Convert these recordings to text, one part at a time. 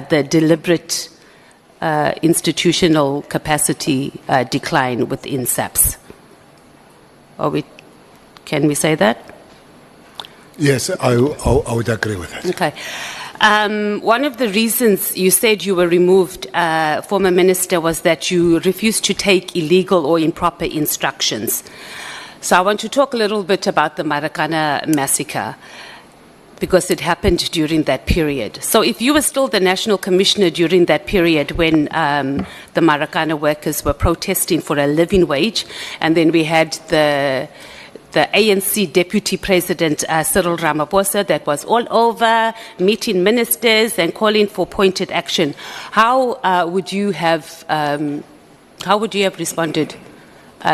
the deliberate institutional capacity decline within SAPS. Can we say that? Yes, I would agree with that. Okay. One of the reasons you said you were removed, former minister, was that you refused to take illegal or improper instructions. So I want to talk a little bit about the Marikana massacre, because it happened during that period. So if you were still the national commissioner during that period when the Marikana workers were protesting for a living wage, and then we had the ANC deputy president, Cyril Ramaphosa, that was all over meeting ministers and calling for pointed action, how would you have responded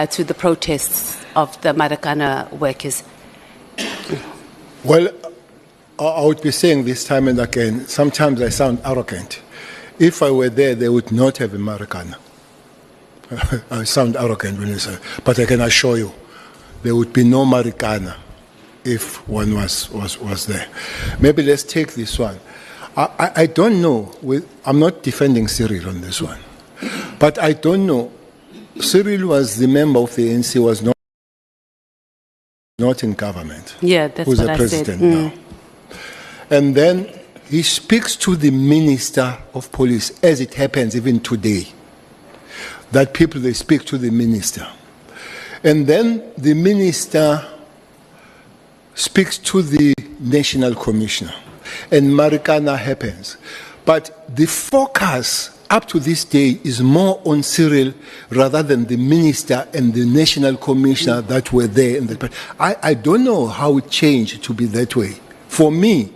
to the protests of the Marikana workers? Well, I would be saying this time and again, sometimes I sound arrogant. If I were there, they would not have a Marikana. I sound arrogant when I say, but I can assure you, there would be no Marikana if one was there. Maybe let's take this one. I don't know. I'm not defending Cyril on this one. But I don't know. Cyril was the member of the ANC, was not in government. Yeah, that's who's what the president I said. now. And then he speaks to the minister of police, as it happens even today. That people, they speak to the minister. And then the minister speaks to the national commissioner. And Marikana happens. But the focus up to this day is more on Cyril rather than the minister and the national commissioner that were there. I don't know how it changed to be that way. For me,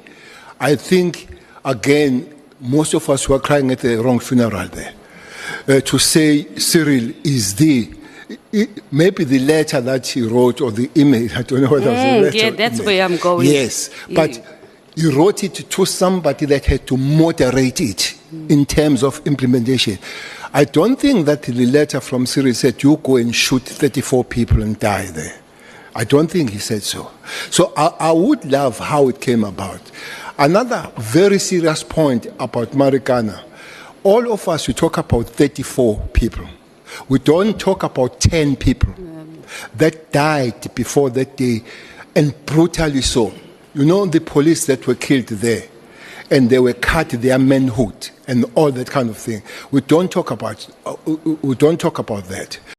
I think, again, most of us were crying at the wrong funeral there. To say Cyril is maybe the letter that he wrote or the email, I don't know whether it was a letter. Yeah, that's where I'm going. Yes, but he wrote it to somebody that had to moderate it in terms of implementation. I don't think that the letter from Cyril said, you go and shoot 34 people and die there. I don't think he said so. So I would love how it came about. Another very serious point about Marikana, all of us, we talk about 34 people. We don't talk about 10 people that died before that day, and brutally so. You know, the police that were killed there, and they were cut their manhood and all that kind of thing. We don't talk about that.